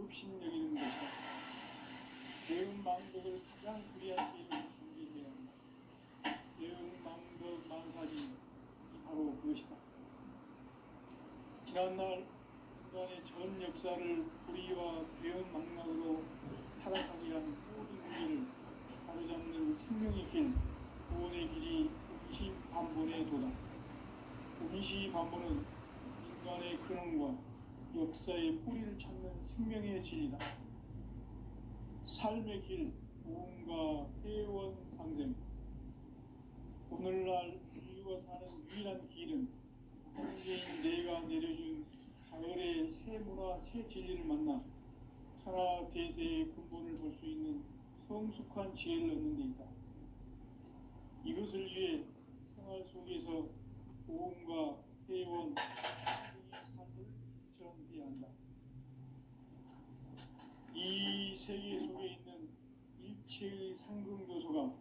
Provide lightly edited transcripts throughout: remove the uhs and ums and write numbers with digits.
급신여기는 것이다. 대응망덕을 가장 불의한 죄로 준비해야 한다. 대응망덕 만사지 바로 그것이다. 지난날 인간의 전 역사를 불의와 대응망락으로 타락하게 한 모든 문제를 바로잡는 생명의 길, 구원의 길이 운시반본의 도다. 운시반본은 인간의 근원과 역사의 뿌리를 찾는 생명의 진리다. 삶의 길, 보험과 회원 상생. 오늘날 인류가 사는 유일한 길은 현재인 내가 내려준 가을의 새 문화, 새 진리를 만나 천하 대세의 근본을 볼 수 있는 성숙한 지혜를 얻는 데 있다. 이것을 위해 생활 속에서 보험과 회원, 상생의 삶을 실천해야 한다. 이 세계 속에 있는 일체의 상승교소가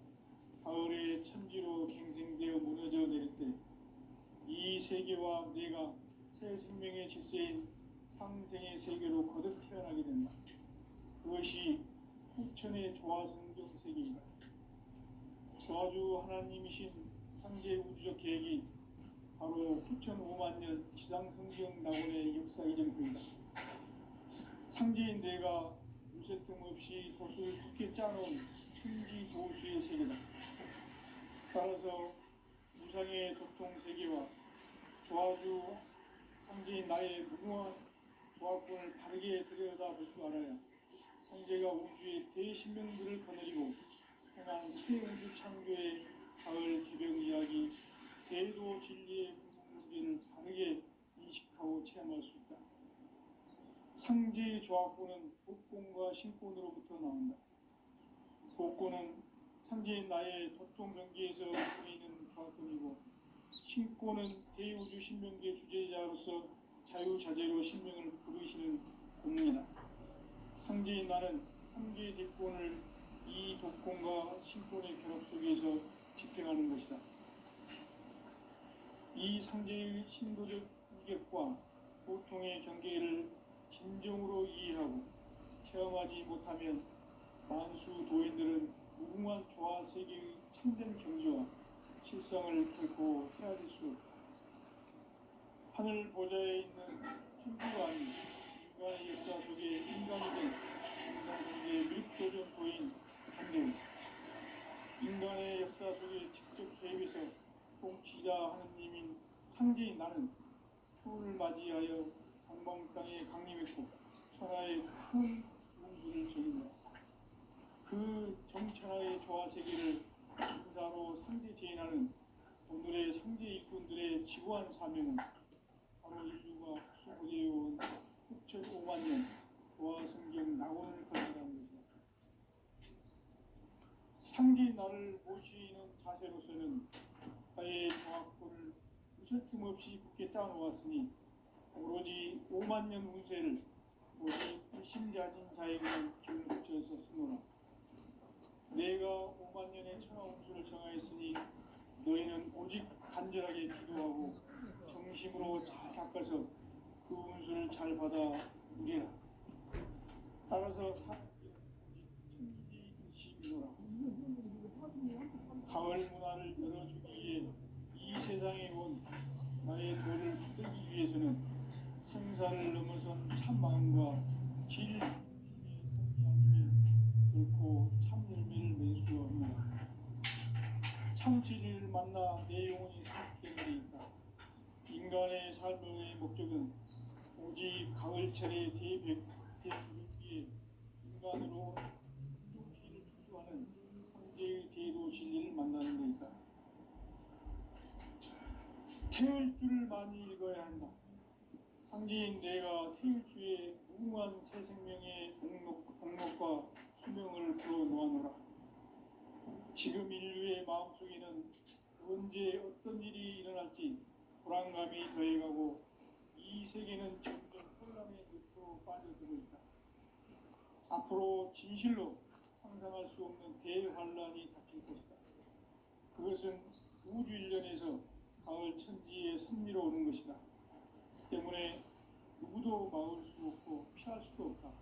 가을의 천지로 갱생되어 무너져 내릴 때 이 세계와 내가 새 생명의 질서인 상생의 세계로 거듭 태어나게 된다. 그것이 후천의 조화성경 세계이다. 조화주 하나님이신 상제 우주적 계획이 바로 후천 5만 년 지상성경 낙원의 역사 이전입니다. 상제인 내가 요새 틈 없이 도수를 굳게 짜놓은 천지 도수의 세계다. 따라서 무상의 도통 세계와 조화주 상제인 나의 무궁한 조화권을 바르게 들여다볼 줄 알아야 상제가 우주의 대신명들을 거느리고 행한 새 우주 창조의 가을 개벽 이야기, 대도 진리의 문제를 바르게 인식하고 체험할 수 있다. 상제의 조화권은 복권과 신권으로부터 나온다. 복권은 상제인 나의 도통 경계에서 보이는 조화권이고, 신권은 대우주 신명계 주제자로서 자유자재로 신명을 부르시는 공이다. 상제인 나는 상제의 대권을 이 독권과 신권의 결합 속에서 집행하는 것이다. 이 상제의 신도적 인격과 보통의 경계를 진정으로 이해하고 체험하지 못하면 만수 도인들은 무궁한 조화 세계의 참된 경지와 실상을 결코 헤아릴 수 없다. 하늘 보좌에 있는 천주가 아닌 인간의 역사 속에 인간이 된 정상상계의 밀도전 도인 한대우. 인간의 역사 속에 직접 개입해서 통치자 하느님인 상제인 나는 추운을 맞이하여 동방 땅에 강림했고 천하의 큰 운수를 적인다. 그 정천하의 조화 세계를 인사로 상제 제인하는 오늘의 상제 일꾼들의 지구한 사명은 바로 인류가 수고되어온 후천 5만 년 조화 성경 낙원을 건너가는 것이다. 상제인 나를 모시는 자세로서는 나의 조화권을 웃을 틈 없이 굳게 짜놓았으니 오로지 5만 년 운세를 오직 일심자진 자에게만 기운을 붙여서 쓰노라. 내가 5만 년의 천하 운수를 정하였으니 너희는 오직 간절하게 기도하고 정심으로 잘 닦아서 그 운수를 잘 받아 누리라. 따라서 사람들은 오직 천지 일심이노라. 가을 문화를 열어주기 위해 이 세상에 온 나의 도를 붙들기 위해서는 생사를 넘어선 참마음과 진리의 삶이 아니면 결코 참 열매를 맺을 수 없노라. 참 진리를 만나 내 영혼이 생기게 되니까 인간의 삶의 목적은 오직 가을철의 대주기에 인간으로 인종기를 추구하는 황제의 대도 진리를 만나는 데있다. 태을 줄을 많이 읽어야 한다. 상제인 내가 태일주의 무궁한 새 생명의 목록과 수명을 불어놓아노라. 지금 인류의 마음속에는 언제 어떤 일이 일어날지 불안감이 더해가고 이 세계는 점점 혼란의 늪으로 빠져들고 있다. 앞으로 진실로 상상할 수 없는 대환란이 닥칠 것이다. 그것은 우주 일련에서 가을 천지에 섭리로 오는 것이다. 때문에 누구도 막을 수 없고 피할 수도 없다.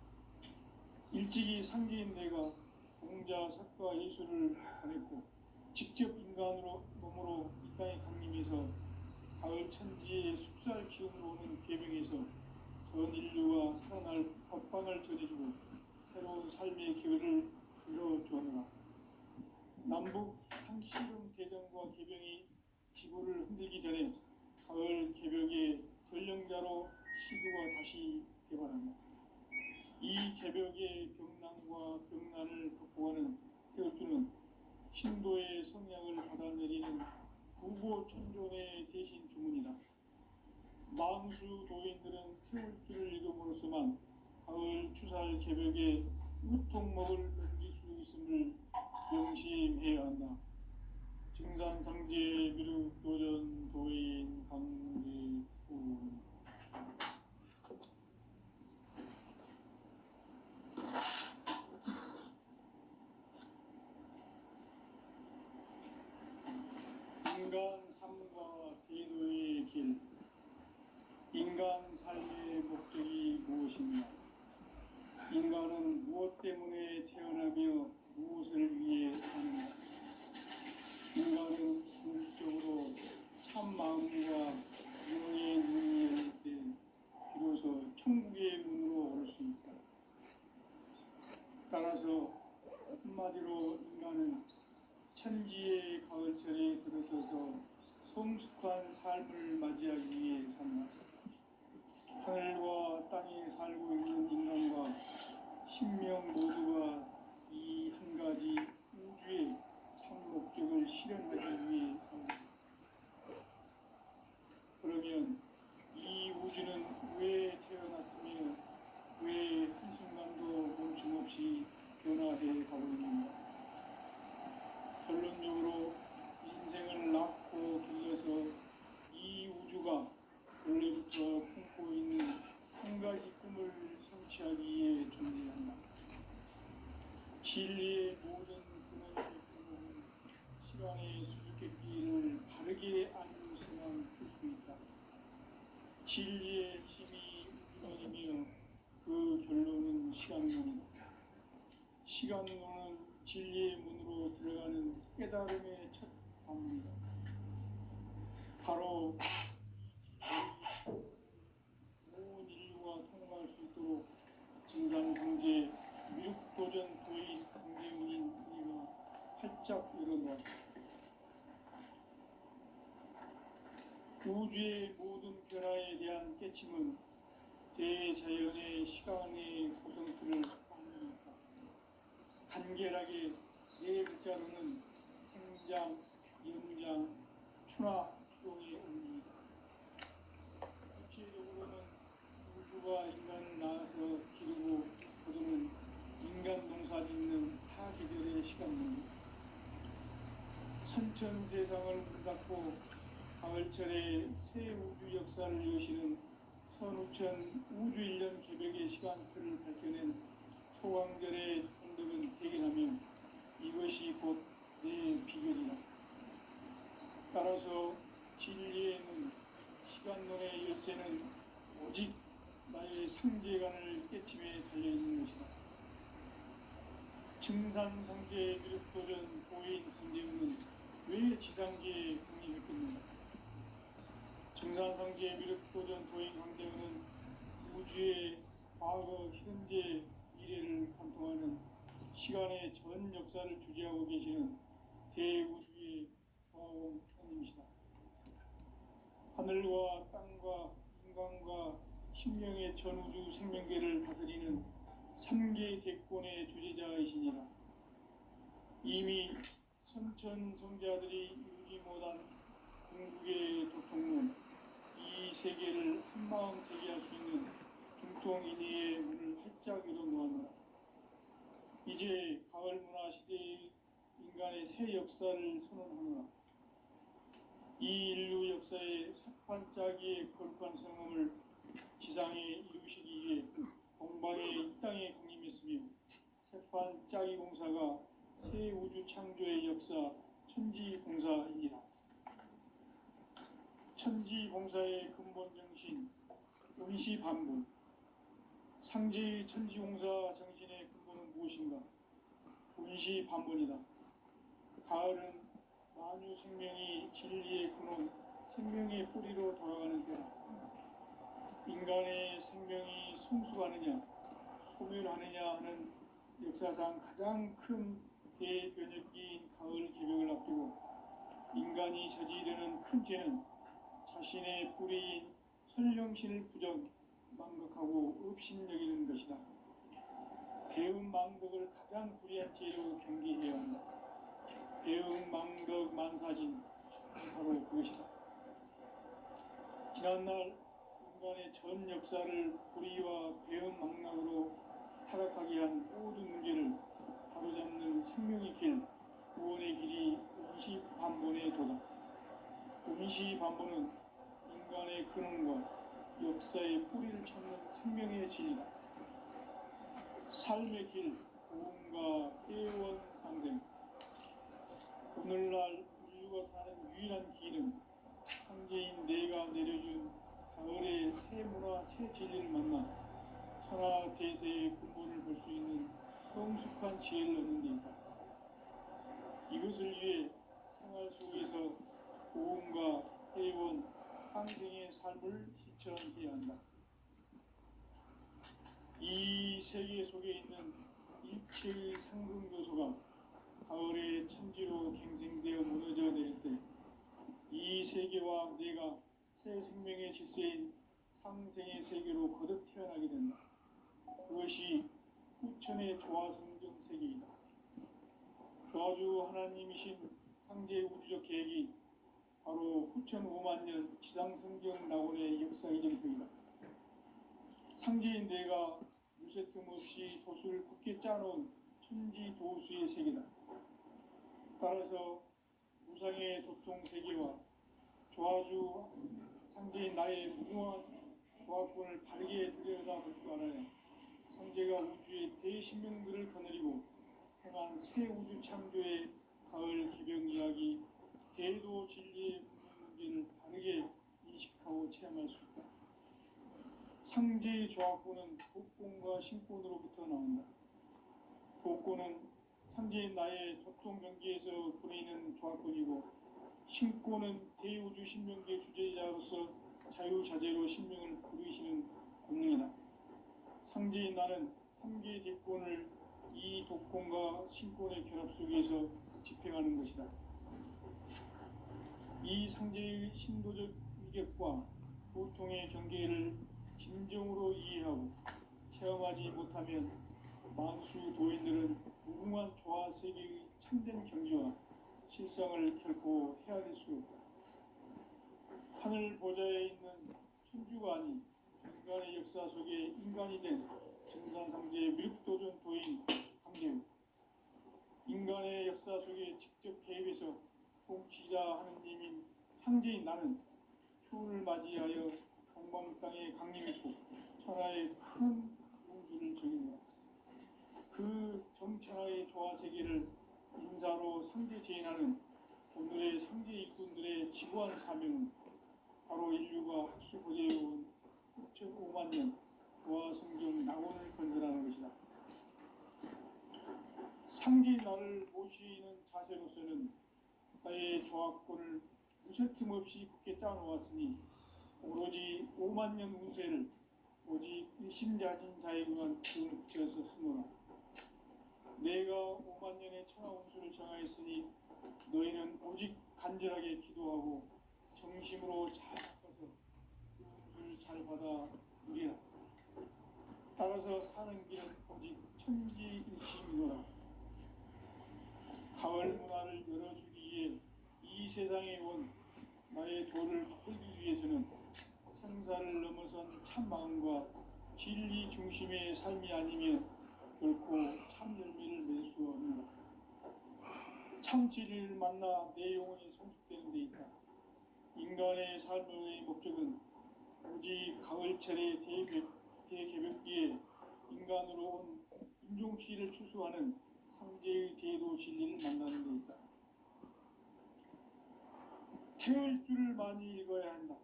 일찍이 상계인대가 공자, 사과, 예술을 가냈고 직접 인간으로 몸으로 이 땅에 강림해서 가을 천지의 숙살 기운으로 오는 계명에서 전 인류가 살아날 법방을 전해주고 새로운 삶의 기회를 열어주었노라. 남북 상씨름 대전과 개병이 지구를 흔들기 전에 가을 개벽의 전령자로 시교가 다시 개발한다. 이 개벽의 병난과 병난을 극복하는 태울주는 신도의 성약을 받아내리는 부보천존의 대신 주문이다. 망수 도인들은 태울주를 읽음으로써만 가을 추살 개벽의 우통목을 넘길 수 있음을 명심해야 한다. 증산상제 미륵도전 도인 강대훈. 인간 삶과 대도의 길. 인간 삶의 목적이 무엇인가? 인간은 무엇 때문에 태어나며 무엇을 위해 사는가? 인간은 궁극적으로 참 마음과 영의 문이 열릴 때 비로소 천국의 문으로 올 수 있다. 따라서 한마디로 인간은 천지의 가을철에 들어서서 성숙한 삶을 맞이하기 위해 산다. 하늘과 땅에 살고 있는 인간과 신명 모두가 이 한 가지 우주의 참 목적을 실현하기 위해 산다. 그러면 이 우주는 왜 태어났으며 왜 한순간도 멈춤없이 변화해 가고 있는가? 결론적으로 인생을 낳고 길러서 이 우주가 원래부터 품고 있는 한 가지 꿈을 성취하기 위해 존재한다. 진리의 모든 근원의 근원은 시간의 수수께끼를 바르게 알고서만 풀 수 있다. 진리의 힘이 우주론이며 그 결론은 시간론이다. 시간론은 진리의 문으로 들어가는 깨달음의 첫 방문이다. 바로 온 인류가 통과할 수 있도록 증산상제 미륵도전 도인 강대훈인 이가 활짝 열어놓았다. 우주의 모든 변화에 대한 깨침은 대자연의 시간의 구성틀을 확립했다. 간결하게 네 글자로는 생장, 연장, 추나 추동의 의미이다. 구체적으로는 우주가 인간을 낳아서 기르고 거두는 인간 농사 짓는 사계절의 시간입니다. 선천세상을 문 닫고 가을철에 새 우주 역사를 여시는 선우천 우주일년 개벽의 시간틀을 밝혀낸 소강절의 언덕은 대견하며 이것이 곧 내 비결이다. 따라서 진리에는 시간론의 열쇠는 오직 나의 상제관을 깨침에 달려있는 것이다. 증산상제 미륵도전 도인 강대훈은 왜 지상계에 공인했겠는가? 증산상제 미륵도전 도인 강대훈은 우주의 과거, 현재, 미래를 관통하는 시간의 전 역사를 주재하고 계시는 대우주의 화원님이시다. 하늘과 땅과 인간과 신명의 전우주 생명계를 다스리는 3개 대권의 주재자이시니라. 이미 선천성자들이 이루지 못한 궁극의 도통론, 이 세계를 한마음 되게 할 수 있는 중통인의의 문을 활짝 열어놓았노라. 이제 가을 문화 시대의 인간의 새 역사를 선언하노라. 이 인류 역사의 석판짜기의 거룩한 성험을 지상에 이루시기 위해 동방의 이 땅에 강림했으며 석판짜기 공사가 새 우주 창조의 역사 천지봉사이니라. 천지봉사의 근본 정신, 응시반복. 상제의 천지공사 정신의 무엇인가? 운시반문이다. 가을은 만유 생명이 진리의 근원, 생명의 뿌리로 돌아가는 때다. 인간의 생명이 성숙하느냐, 소멸하느냐 하는 역사상 가장 큰 대변혁기인 가을 개벽을 앞두고 인간이 저지르는 큰 죄는 자신의 뿌리인 선령신을 망각하고 업신여기는 것이다. 배음 망덕을 가장 불의한 죄로 경계해야 한다. 배음 망덕 만사진, 바로 그것이다. 지난날 인간의 전 역사를 불의와 배음 망락으로 타락하게 한 모든 문제를 바로잡는 생명의 길, 구원의 길이 운시반본의 도다. 운시반본은 인간의 근원과 역사의 뿌리를 찾는 생명의 진리다. 삶의 길, 고음과 회원 상생. 오늘날 인류가 사는 유일한 길은 창제인 내가 내려준 가을의 새 문화, 새 진리를 만나 천하 대세의 근본을 볼 수 있는 성숙한 지혜를 얻는 데 있다. 이것을 위해 생활 속에서 고음과 회원, 상생의 삶을 실천해야 한다. 이 세계 속에 있는 일체의 상승 요소가 가을의 천지로 갱생되어 무너져 내릴 때 이 세계와 내가 새 생명의 질서인 상생의 세계로 거듭 태어나게 된다. 그것이 후천의 조화성경 세계이다. 조화주 하나님이신 상제 우주적 계획이 바로 후천 5만년 지상성경 낙원의 역사 이정표이다. 상제인 내가 무쇠틈 없이 도수를 굳게 짜놓은 천지도수의 세계다. 따라서 무상의 도통 세계와 조화주 상제인 나의 무궁한 조화권을 바르게 들여다볼 줄 알아야 상제가 우주의 대신명들을 거느리고 행한 새 우주 창조의 가을 기병 이야기, 대도 진리의 문제를 바르게 인식하고 체험할 수 있다. 상제의 조화권은 복권과 신권으로부터 나온다. 복권은 상제인 나의 도통 경계에서 보내는 조화권이고, 신권은 대우주 신명계 주제자로서 자유자재로 신명을 부르시는 권능이다. 상제인 나는 3개 대권을 이 독권과 신권의 결합 속에서 집행하는 것이다. 이 상제의 신도적 위격과 보통의 경계를 진정으로 이해하고 체험하지 못하면 만수 도인들은 무궁한 조화 세계의 참된 경지와 실상을 결코 헤아릴 수 없다. 하늘 보좌에 있는 천주가 아닌 인간의 역사 속에 인간이 된 증산상제의 미륵도전 도인 강대우, 인간의 역사 속에 직접 개입해서 통치자 하느님인 상제인 나는 추운을 맞이하여 동방 땅에 강림했고 천하의 큰 운수를 정의노라. 그 정천하의 조화세계를 인사로 상제 제인하는 오늘의 상제 일꾼들의 지구한 사명은 바로 인류가 학수고대해온 9,5만 년 조화성경 낙원을 건설하는 것이다. 상제인 나를 모시는 자세로서는 나의 조화권을 무쇠틈 없이 굳게 짜놓았으니 오로지 5만 년 운세를 오직 일심자진 자에게만 기운을 붙여서 쓰노라. 내가 5만 년의 천하 운수를 정하였으니 너희는 오직 간절하게 기도하고 정심으로 잘 바꿔서 그 운수를 잘 받아 누리라. 따라서 사는 길은 오직 천지일심이노라. 가을 문화를 열어주기 위해 이 세상에 온 나의 도를 바꾸기 위해서는 생사를 넘어선 참 마음과 진리 중심의 삶이 아니면 결코 참 열매를 맺을 수 없노라. 참 진리를 만나 내 영혼이 성숙되는 데 있다. 인간의 삶의 목적은 오직 가을철의 대개벽기에 인간으로 온 인종시를 추수하는 상제의 대도 진리를 만나는 데 있다. 태을 줄을 많이 읽어야 한다.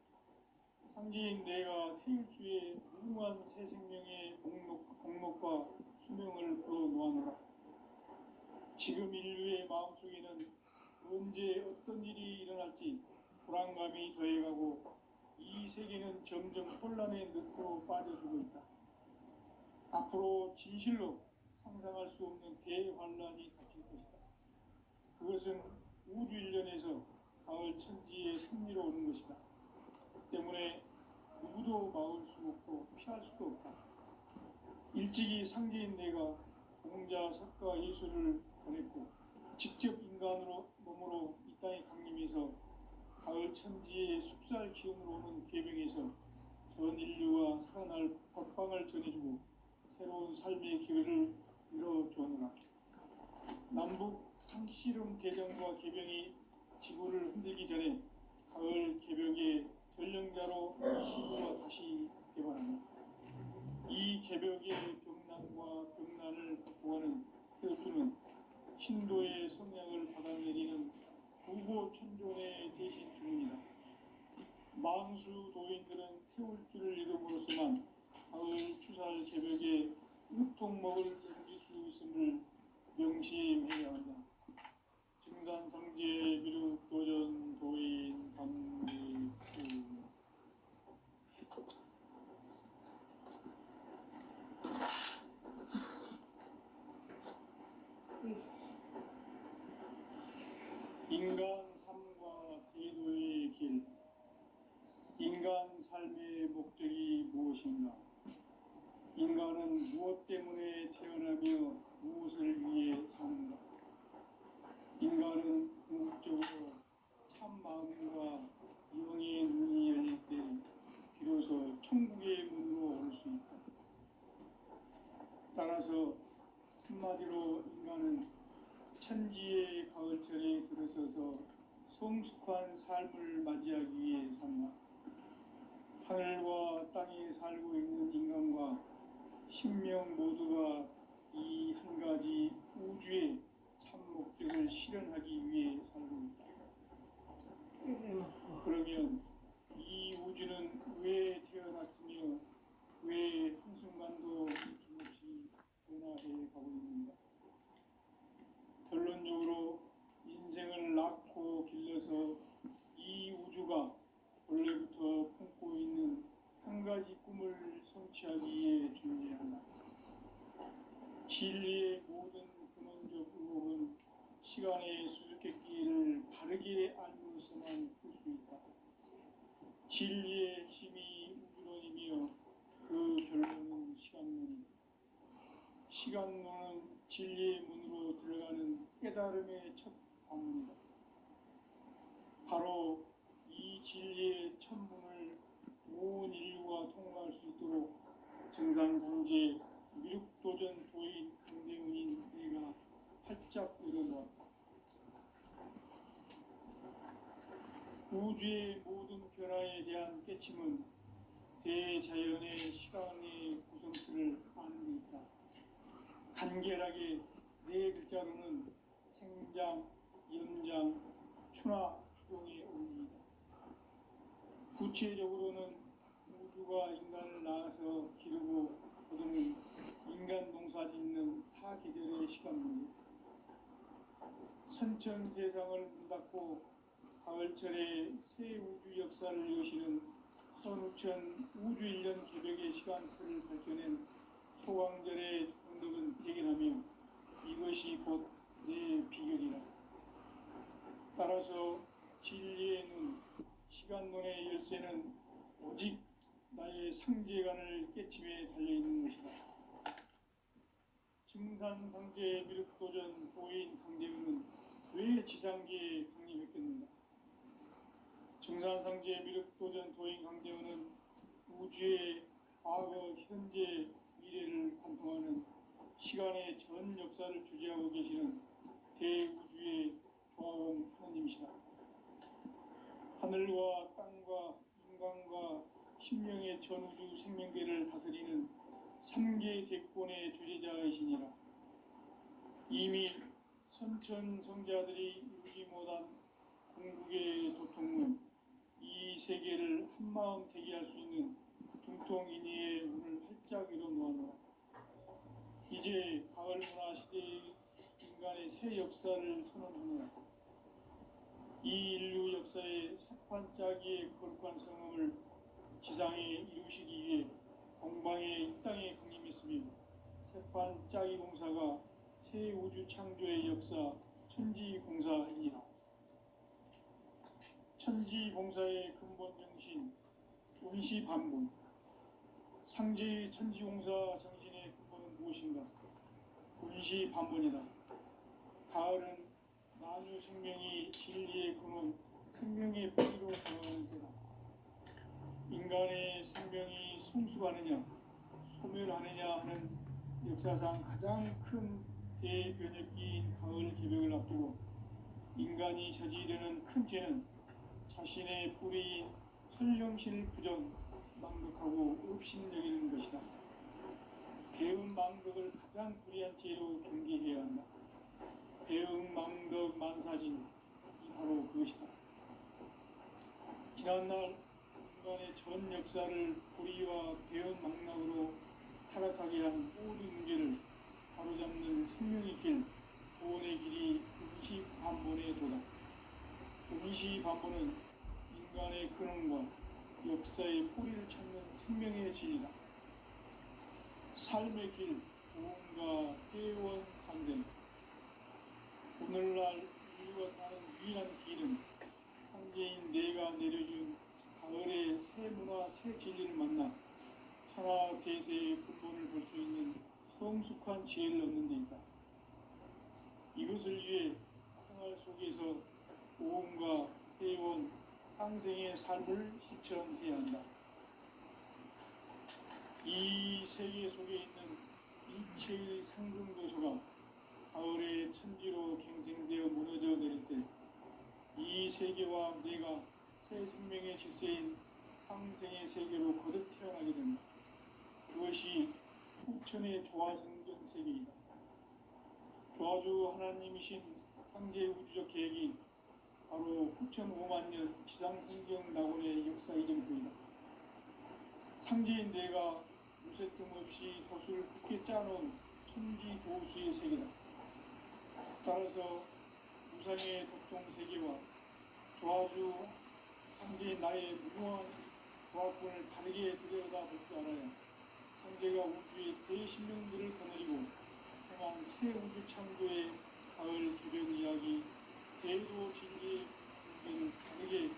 상제인 내가 태을 주에 무궁한 새 생명의 공목과 수명을 생명을 불어 놓아노라. 지금 인류의 마음속에는 언제 어떤 일이 일어날지 불안감이 더해가고 이 세계는 점점 혼란의 늪으로 빠져들고 있다. 앞으로 진실로 상상할 수 없는 대환란이 닥칠 것이다. 그것은 우주 일련에서 가을 천지의 승리로 오는 것이다. 때문에 누구도 막을 수 없고 피할 수도 없다. 일찍이 상제인 내가 공자, 석가, 예수를 보냈고 직접 인간으로 몸으로 이 땅에 강림해서 가을 천지의 숲살 기운으로 오는 계명에서 전 인류가 살아날 법방을 전해주고 새로운 삶의 기회를 열어주었노라. 남북 상씨름 대전과 계병이 지구를 흔들기 전에 가을 개벽의 전령자로 시구가 다시 개발한다. 이 개벽의 병난과 병난을 극복하는 태어주는 신도의 성량을 받아내리는 구고천존의 대신 주문이다. 망수 도인들은 태울주를 이름으로서만 가을 추살 개벽의 으통먹을 넘길 수 있음을 명심해야 한다. 증산상제 미륵 도전 도인 감리구 인간 삶과 기도의 길. 인간 삶의 목적이 무엇인가? 인간은 무엇 때문에 태어나며 무엇을 위해 사는가? 인간은 궁극적으로 참 마음과 영의 눈이 열릴 때 비로소 천국의 문으로 올 수 있다. 따라서 한마디로 인간은 천지의 가을철에 들어서서 성숙한 삶을 맞이하기 위해 산다. 하늘과 땅에 살고 있는 인간과 신명 모두가 이 한 가지 우주의 참 목적을 실현하기 위해 살고 있다. 그러면 이 우주는 왜 태어났으며 왜 한순간도 멈춤없이 변화해 가고 있는가? 결론적으로 인생을 낳고 길러서 이 우주가 원래부터 품고 있는 한 가지 꿈을 성취하기 위해 존재한다. 진리의 모든 근원적 의혹은 시간의 수수께끼를 바르게 알면서만 풀 수 있다. 진리의 핵심이 우주론이며 그 결론은 시간론이다. 시간론은 진리의 문으로 들어가는 깨달음의 첫 관문이다. 바로 이 진리의 첫 문을 온 인류가 통과할 수 있도록 증산상제 미륵도전 도인 강대훈인 내가 활짝 열어놓았다. 우주의 모든 변화에 대한 깨침은 대자연의 시간의 구성틀을 아는 데 있다. 간결하게 네 글자로는 생장, 연장, 추나 추동의 원리이다. 구체적으로는 우주가 인간을 낳아서 기르고 거두는 인간 농사 짓는 사계절의 시간 문제, 선천 세상을 문닫고 가을철에 새 우주 역사를 여시는 선우천 우주 1년 개벽의 시간표를 밝혀낸 소강절의 공덕은 대견하며 이것이 곧 내 비결이라. 따라서 진리의 눈, 시간론의 열쇠는 오직 나의 상제관을 깨침에 달려있는 것이다. 증산상제 미륵도전 도인 강대훈은 왜 지상계에 강림했겠는가? 증산상제 미륵도전 도인 강대훈은 우주의 과거, 현재, 미래를 관통하는 시간의 전 역사를 주재하고 계시는 대우주의 조화원 하느님이시다. 하늘과 땅과 인간과 신명의 전우주 생명계를 다스리는 3개 대권의 주재자이시니라. 이미 선천성자들이 이루지 못한 궁극의 도통문, 이 세계를 한마음 되게 할 수 있는 중통인의의 문을 활짝 열어놓아노라. 이제 이제 가을 문화 시대의 인간의 새 역사를 선언하노라. 이 인류 역사의 새판짜기의 거룩한 성음을 지상에 이루시기 위해 공방에 이 땅에 강림했으며 새판짜기 공사가 새 우주 창조의 역사 천지공사이니라. 천지공사의 근본 정신 운시반본. 상제의 천지공사 정신의 근본은 무엇인가? 운시반본이다. 가을은 나누 생명이 진리의 근원, 생명의 뿌리로 돌아가는 때다. 인간의 생명이 성숙하느냐, 소멸하느냐 하는 역사상 가장 큰 대변혁기인 가을 개벽을 앞두고 인간이 저지르는 큰 죄는 자신의 뿌리인 설령신을 망극하고 업신여기는 것이다. 배은 망덕을 가장 불의한 죄로 경계해야 한다. 배은 망덕 만사진이 바로 그것이다. 지난날 인간의 전 역사를 불의와 배은 망락으로 타락하게 한 모든 문제를 바로잡는 생명의 길, 구원의 길이 운시반본의 도다. 운시반본은 인간의 근원과 역사의 뿌리를 찾는 생명의 진리다. 삶의 길, 구원과 회원 상생. 오늘날 인류가 사는 유일한 길은 황제인 내가 내려준 가을의 새 문화, 새 진리를 만나 천하 대세의 근본을 볼 수 있는 성숙한 지혜를 얻는 데 있다. 이것을 위해 생활 속에서 오음과 회원, 상생의 삶을 실천해야 한다. 이 세계 속에 있는 일체의 상승도서가 가을의 천지로 갱생되어 무너져 내릴 때 이 세계와 내가 새 생명의 질서인 상생의 세계로 거듭 태어나게 된다. 그것이 후천의 조화성전 세계이다. 조화주 하나님이신 상제 우주적 계획이 바로 후천 5만 년 지상성경 낙원의 역사 이전부이다. 상제인 내가 무쇠 틈 없이 돛을 굳게 짜놓은 천지 도수의 세계다. 따라서 무상의 독동 세계와 조화주 상제인 나의 무모한 조합권을 다르게 들여다볼 줄 알아야 상제가 우주의 대신령들을 거느리고 행한 새 우주 창조의 가을 개벽 이야기, 대도 진리의 문제를 다르게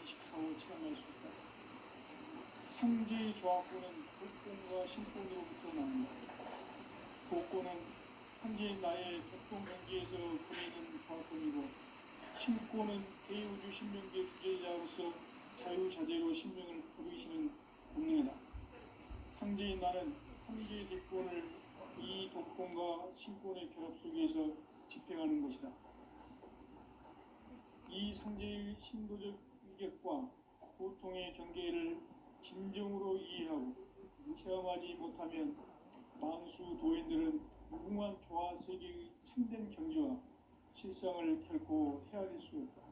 인식하고 체험할 수 있다. 상제의 조합권은 독권과 신권으로부터 나온다. 독권은 상제인 나의 독권 경계에서 보이는 조합권이고, 신권은 대우주 신명계 주제자로서 자유자재로 신명을 부르시는 본능이다. 상제인 나는 상제의 대권을 이 독권과 신권의 결합 속에서 집행하는 것이다. 이 상제의 신도적 위격과 고통의 경계를 진정으로 이해하고 체험하지 못하면 만수 도인들은 무궁한 조화 세계의 참된 경지와 실상을 결코 헤아릴 수 없다.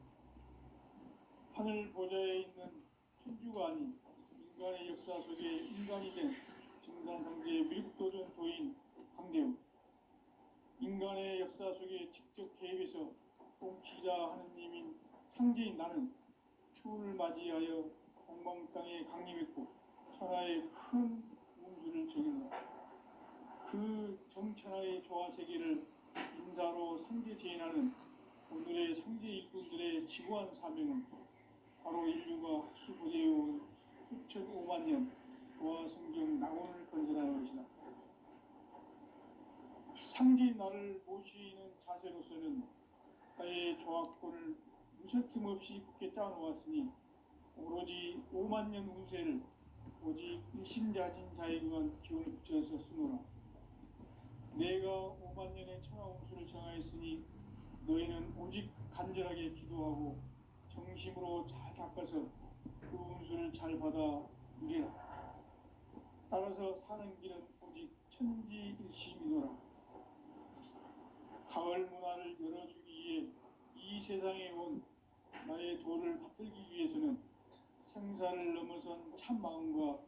하늘 보좌에 있는 천주가 아닌 인간의 역사 속에 인간이 된 증산상제의 미륵도전 도인 강대우. 인간의 역사 속에 직접 개입해서 통치자 하느님인 상제인 나는 추운을 맞이하여 공방 땅에 강림했고 천하의 큰 운수를 정했다. 그 정천하의 조화 세계를 인사로 상제 제인하는 오늘의 상제 일꾼들의 지구한 사명은 바로 인류가 학수고대해온 후천 5만 년 조화 성경 낙원을 건설하는 것이다. 상제인 나를 모시는 자세로서는 나의 조합권을 무쇠틈 없이 굳게 짜놓았으니 오로지 5만 년 운세를 오직 일심자진 자에게만 기운을 붙여서 쓰노라. 내가 5만 년의 천하 운수를 정하였으니 너희는 오직 간절하게 기도하고 정심으로 잘 닦아서 그 운수를 잘 받아 누리라. 따라서 사는 길은 오직 천지일심이노라. 가을 문화를 열어주기 위해 이 세상에 온 나의 도를 받들기 위해서는 생사를 넘어선 참 마음과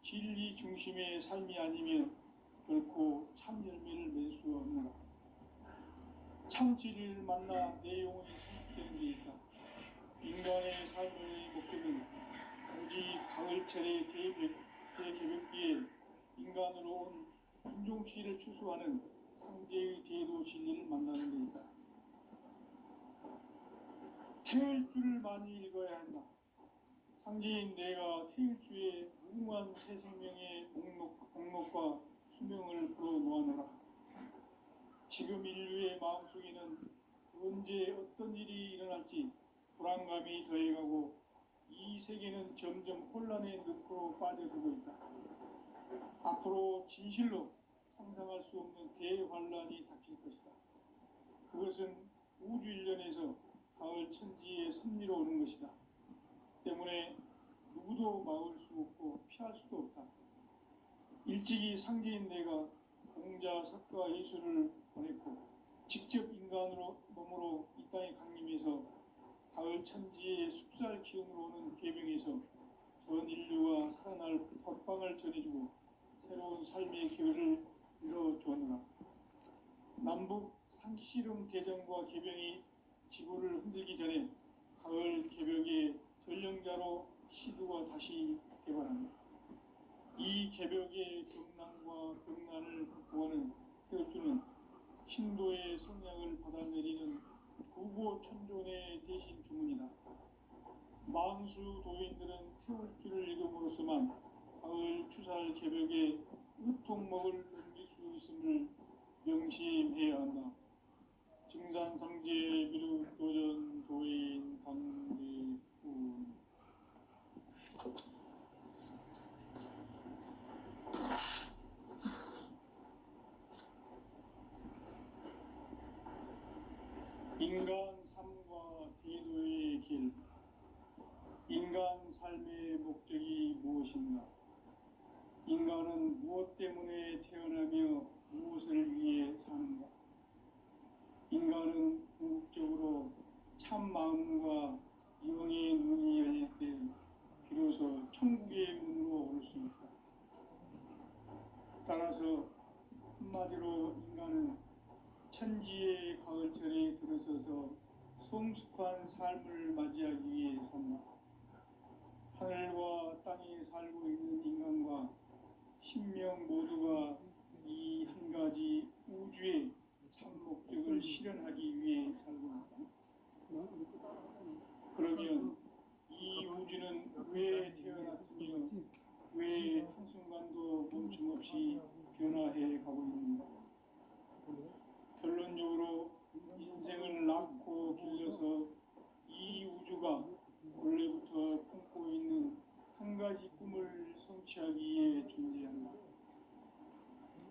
진리 중심의 삶이 아니면 결코 참 열매를 맺을 창치를 만나 내 영혼이 성숙되는 데 있다. 인간의 삶의 목적은 오직 가을철의 대개벽기에 인간으로 온 인종씨를 추수하는 상제의 대도 진리를 만나는 데 있다. 태일주를 많이 읽어야 한다. 상제인 내가 태일주의 무궁한 새 생명의 목록과 수명을 불어놓아노라. 지금 인류의 마음속에는 언제 어떤 일이 일어날지 불안감이 더해가고 이 세계는 점점 혼란의 늪으로 빠져들고 있다. 앞으로 진실로 상상할 수 없는 대환란이 닥칠 것이다. 그것은 우주 일련에서 가을 천지의 섭리로 오는 것이다. 때문에 누구도 막을 수 없고 피할 수도 없다. 일찍이 상제인 내가 공자, 석가, 예수를 보냈고 직접 인간으로 몸으로 이 땅에 강림해서 가을 천지의 숲살 기운으로 오는 계명에서 전 인류와 살아날 법방을 전해주고 새로운 삶의 기회를 이뤄주었노라. 남북 상씨름 대전과 개병이 지구를 흔들기 전에 가을 개벽의 전령자로 시두가 다시 개발한다. 이 개벽의 경난과 병난을 극복하는 태울주는 신도의 성량을 받아내리는 구고천존의 대신 주문이다. 만수 도인들은 태울주를 읽음으로써만 가을 추살 개벽에 으통먹을 넘길 수 있음을 명심해야 한다. 증산상제 미륵도전 도인 강대훈. 인간 삶과 대도의 길. 인간 삶의 목적이 무엇인가? 인간은 무엇 때문에 태어나며 무엇을 위해 사는가? 인간은 궁극적으로 참 마음과 영의 눈이 열릴 때 비로소 천국의 문으로 올 수 있다. 따라서 한마디로 인간은 천지의 가을철에 들어서서 성숙한 삶을 맞이하기 위해 산다. 하늘과 땅에 살고 있는 인간과 신명 모두가 이 한 가지 우주의 참 목적을 실현하기 위해 살고 있다. 그러면 이 우주는 왜 태어났으며 왜 한순간도 멈춤없이 변화해 가고 있는가? 결론적으로 인생을 낳고 길러서 이 우주가 원래부터 품고 있는 한 가지 꿈을 성취하기 위해 존재한다.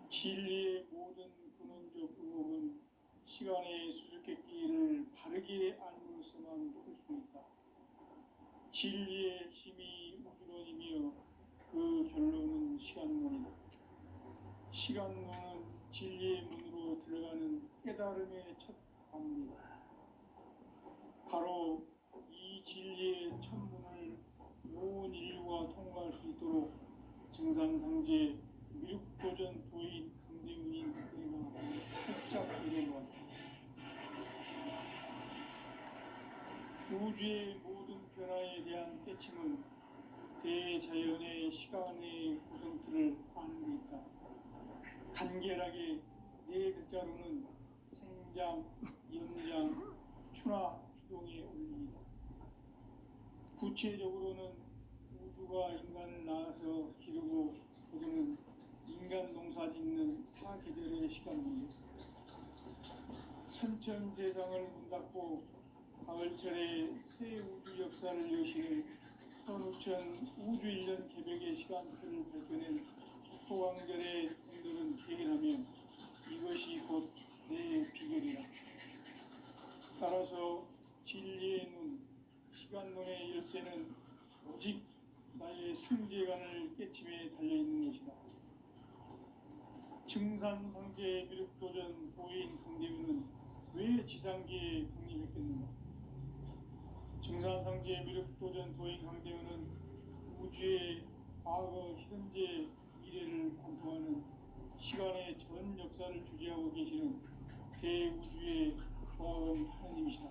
진리의 모든 근원적 의혹은 시간의 수수께끼를 바르게 알므로서만 풀 수 있다. 진리의 핵심이 우주론이며 그 결론은 시간론이다. 시간론은 진리의 문으로 들어가는 깨달음의 첫 방문이다. 바로 이 진리의 첫 문을 온 인류가 통과할 수 있도록 증산상제 미륵도전 도인 강대훈이 내가 살짝 이뤄놓았다. 우주의 모든 변화에 대한 깨침은 대자연의 시간의 구성틀을 아는 데 있다. 간결하게 네 글자로는 생장, 연장, 추나 추동의 원리이다. 구체적으로는 우주가 인간을 낳아서 기르고 거두는 인간 농사 짓는 사계절의 시간 문제. 천천 세상을 문 닫고 가을철에 새 우주 역사를 여시는 선우천 우주 일년 개벽의 시간표를 밝혀낸 소강절의 분들은 대견하며 이것이 곧 내 비결이다. 따라서 진리의 눈, 시간론의 열쇠는 오직 나의 상제관을 깨침에 달려있는 것이다. 증산상제 미륵도전 도인 강대훈은 왜 지상계에 강림했겠는가? 증산상제 미륵도전 도인 강대훈은 우주의 과거, 현재, 미래를 관통하는 시간의 전 역사를 주재하고 계시는 대우주의 조화로운 하나님이시다.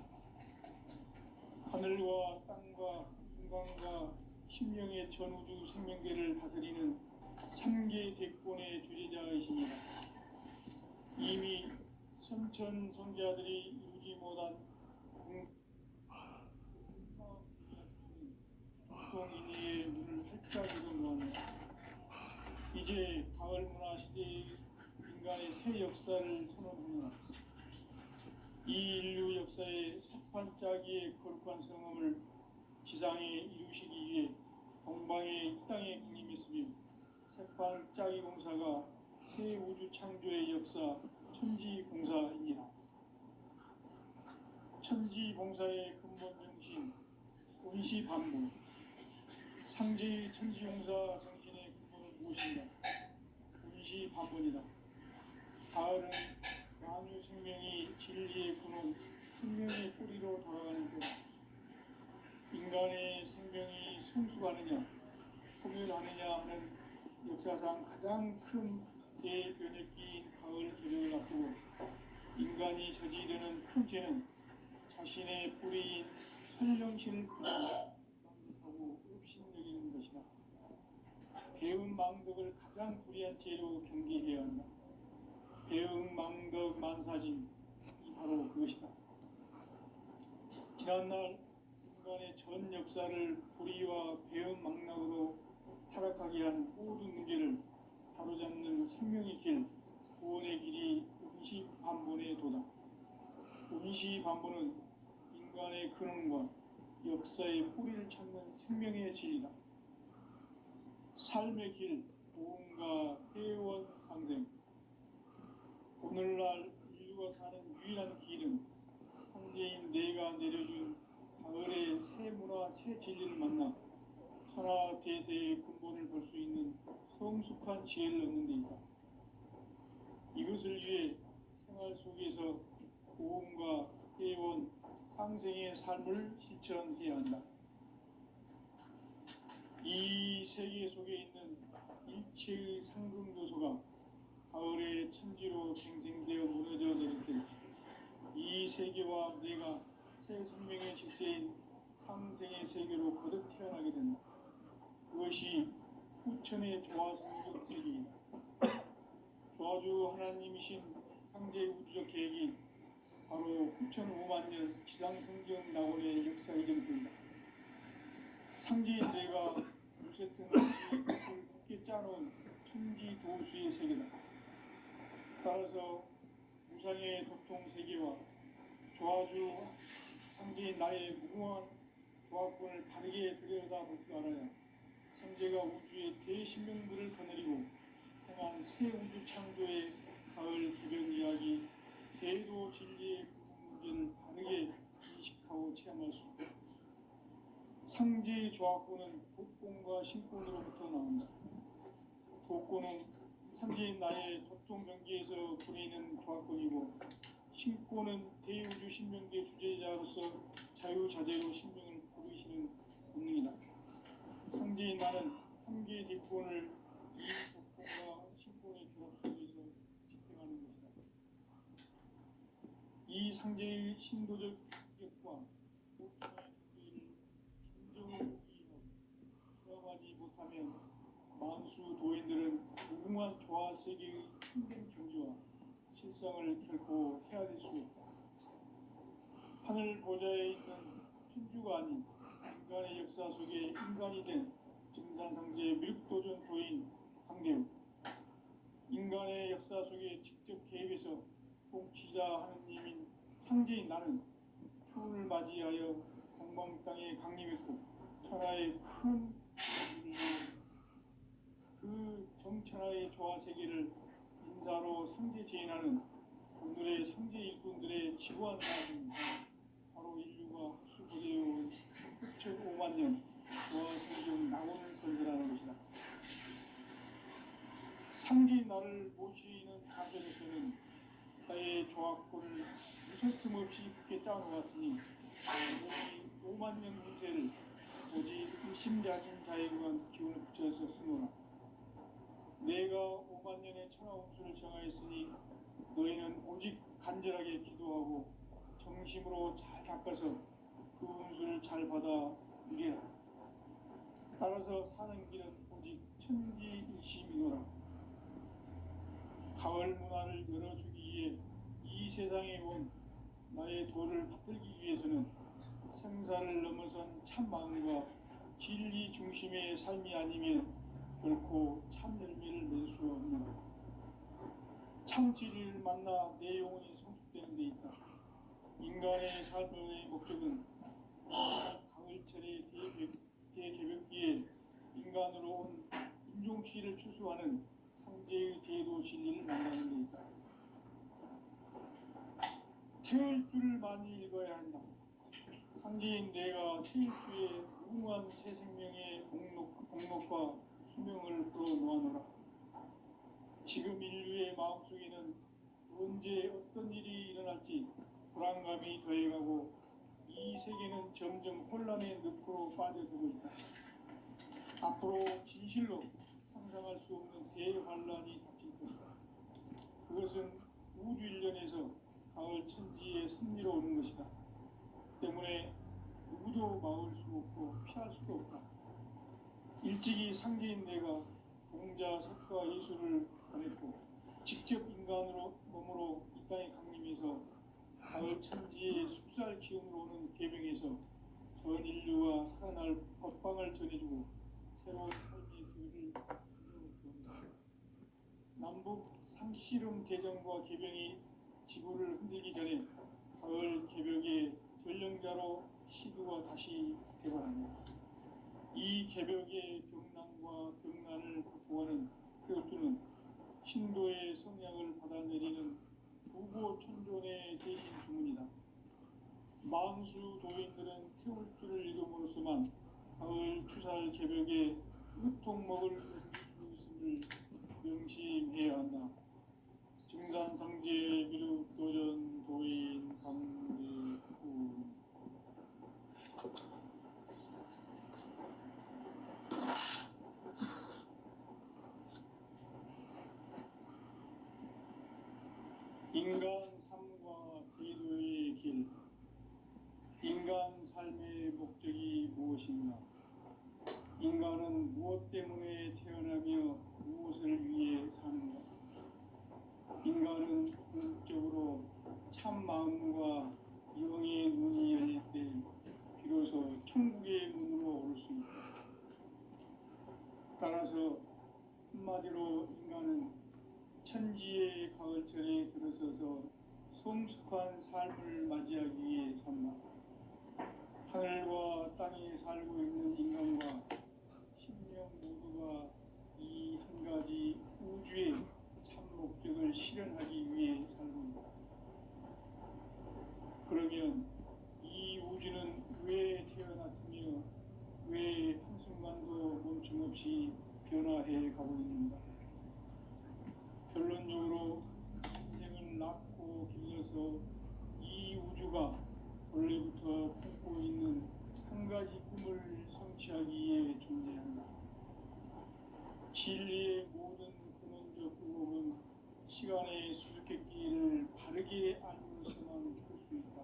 하늘과 땅과 인간과 신명의 전우주 생명계를 다스리는 삼계 대권의 주재자이십니다. 이미 선천성자들이 이루지 못한 공동인의의 문을 활짝 열어놓았네. 이제 가을 문화 시대의 인간의 새 역사를 선언하노라. 이 인류 역사의 석판짜기의 거룩한 성함을 지상에 이루시기 위해 동방의 이 땅에 군림했으며 석판짜기 공사가 새 우주 창조의 역사 천지봉사입니다. 천지봉사의 근본 정신 온시반복. 상제의 천지봉사 정신의 근본은 무엇인가? 온시반복이다. 가을은 만유 생명이 진리의 근원, 생명의 뿌리로 돌아가는 때다. 인간의 생명이 성숙하느냐, 소멸하느냐 하는 역사상 가장 큰 대변혁기인 가을 개벽을 앞두고 인간이 저지르는 큰 죄는 자신의 뿌리인 선령신을 부정하고 업신여기는 것이다. 배은 망덕을 가장 불의한 죄로 경계해야 한다. 배은 망덕 만사진이 바로 그것이다. 지난날 인간의 전 역사를 불의와 배은 망락으로 타락하게 한 모든 문제를 바로잡는 생명의 길, 구원의 길이 온시반본의 도다. 온시반본은 인간의 근원과 역사의 뿌리를 찾는 생명의 진리다. 삶의 길, 보험과 회원 상생. 오늘날 인류가 사는 유일한 길은 성제인 내가 내려준 가을의 새 문화, 새 진리를 만나 천하 대세의 근본을 볼 수 있는 성숙한 지혜를 얻는 데 있다. 이것을 위해 생활 속에서 보험과 회원, 상생의 삶을 실천해야 한다. 이 세계 속에 있는 일체의 상금 요소가 가을의 천지로 갱생되어 무너져 내릴 때 이 세계와 내가 새 생명의 질서인 상생의 세계로 거듭 태어나게 된다. 그것이 후천의 조화성적 세계이다. 조화주 하나님이신 상제 우주적 계획이 바로 후천 5만 년 지상성경 낙원의 역사 이전입니다. 상제인 내가 무쇠등 없이 굳게 짜놓은 천지 도수의 세계다. 따라서 무상의 도통 세계와 조화주 상제인 나의 무궁한 조합권을 바르게 들여다볼 줄 알아야 상제가 우주의 대신명들을 거느리고 행한 새 우주 창조의 가을 개변 이야기, 대도 진리의 문제를 바르게 인식하고 체험할 수 있다. 상제의 조합권은 복권과 신권으로부터 나온다. 복권은 상제인 나의 도통 경계에서 부리는 조합권이고, 신권은 대우주 신명계 주제자로서 자유자재로 신명을 부르시는 본능이다. 상제인 나는 3개의 뒷권을 이 복권과 신권의 결합 속에서 집행하는 것이다. 이 상제의 신도적 격과 보통의 경계를 진정으로 이해하고 체험하지 못하면 만수 도인들은 무궁한 조화 세계의 힘든 경지와 실상을 결코 헤아릴 수 없다. 하늘 보좌에 있는 천주가 아닌 인간의 역사 속에 인간이 된 증산상제의 밀도전 도인 강대우. 인간의 역사 속에 직접 개입해서 통치자 하느님인 상제인 나는 추운을 맞이하여 공방 땅에 강림했고 천하의 큰 그 정천하의 조화 세계를 인사로 상제 제인하는 오늘의 상제 일꾼들의 지구한 사람은 바로 인류가 수고되어온 6,5만 년 조화 성경 낙원을 건설하는 것이다. 상제인 나를 모시는 자세로서는 나의 조합권을 무설틈 없이 굳게 짜놓았으니 오직 5만 년 운세를 오직 의심자진 자에게만 기운을 붙여서 쓰노라. 내가 5만 년의 천하 운수를 정하였으니 너희는 오직 간절하게 기도하고 정심으로 잘 닦아서 그 운수를 잘 받아 누리라. 따라서 사는 길은 오직 천지일심이노라. 가을 문화를 열어주기 위해 이 세상에 온 나의 도를 받들기 위해서는 생사를 넘어선 참 마음과 진리 중심의 삶이 아니면 결코 참 열매를 맺을 수 없노라. 참 진리를 만나 내 영혼이 성숙되는 데 있다. 인간의 삶의 목적은 가을철의 대개벽기에 인간으로 온 인종시를 추수하는 상제의 대도 진리를 만나는 데 있다. 태을 줄을 많이 읽어야 한다. 상제인 내가 태을 주에 무궁한 새 생명의 공력과 수명을 불어놓아노라. 지금 인류의 마음속에는 언제 어떤 일이 일어날지 불안감이 더해가고 이 세계는 점점 혼란의 늪으로 빠져들고 있다. 앞으로 진실로 상상할 수 없는 대환란이 닥칠 것이다. 그것은 우주 일련에서 가을 천지의 섭리로 오는 것이다. 때문에 누구도 막을 수 없고 피할 수도 없다. 일찍이 상제인 내가 공자, 석가, 예수를 보냈고 직접 인간으로 몸으로 이 땅에 강림해서 가을 천지의 숲살 기운으로 오는 계명에서 전 인류와 살아날 법방을 전해주고 새로운 삶의 기회를 주옵소서. 남북 상씨름 대전과 개병이 지구를 흔들기 전에 가을 개벽의 전령자로 시두가 다시 개발합니다. 이 개벽의 병난과 병난을 극복하는 태울주는 신도의 성향을 받아내리는 부고천존의 대신 주문이다. 만수 도인들은 태울주를 읽음으로써만 가을 추살 개벽에 으통먹을 얻을 수 있음을 명심해야 한다. 증산상제 미륵 도전 도인 강대구. 인간 삶과 기도의 길. 인간 삶의 목적이 무엇인가? 인간은 무엇 때문에 태어나며 무엇을 위해 사는가? 인간은 궁극적으로 참 마음과 영의 눈이 열릴 때 비로소 천국의 문으로 오를 수 있다. 따라서 한마디로 인간은 천지의 가을철에 들어서서 성숙한 삶을 맞이하기 위해 산다. 하늘과 땅에 살고 있는 인간과 신령 모두가 이 한 가지 우주의 참 목적을 실현하기 위해 살고 있다. 그러면 이 우주는 왜 태어났으며 왜 한순간도 멈춤없이 변화해 가고 있는가? 결론적으로 인생을 낳고 길러서 이 우주가 원래부터 품고 있는 한 가지 꿈을 성취하기 위해 존재한다. 진리의 모든 근원적 의혹은 시간의 수수께끼를 바르게 알고서만 풀 수 있다.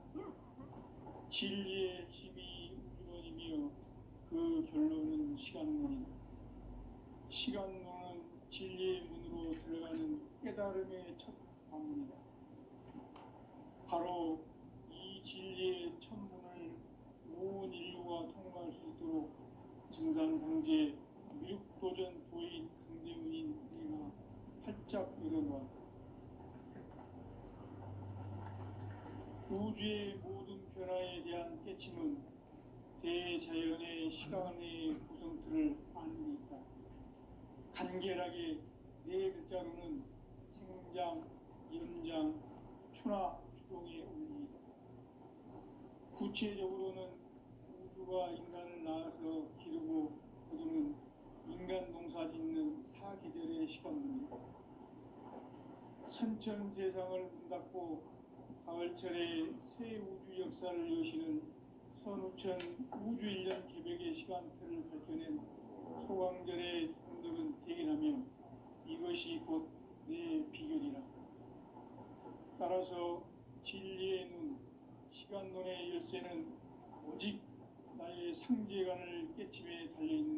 진리의 핵심이 우주론이며 그 결론은 시간론이다. 시간론은 진리의 문으로 들어가는 깨달음의 첫 방문이다. 바로 이 진리의 첫 문을 온 인류가 통과할 수 있도록 증산상제 미륵도전 도인 강대훈인 내가 활짝 열어놓았다. 우주의 모든 변화에 대한 깨침은 대자연의 시간의 구성틀을 아는 데 있다. 간결하게 네 글자로는 생장, 연장, 추나 추동의 원리이다. 구체적으로는 우주가 인간을 낳아서 기르고 거두는 인간 농사 짓는 사계절의 시간입니다. 선천 세상을 문 닫고 가을철에 새 우주 역사를 여시는 선우천 우주 1년 개벽의 시간틀을 밝혀낸 소강절의 공덕은 대견하며 이것이 곧 내 비결이라. 따라서 진리의 눈, 시간론의 열쇠는 오직 나의 상제관을 깨침에 달려있는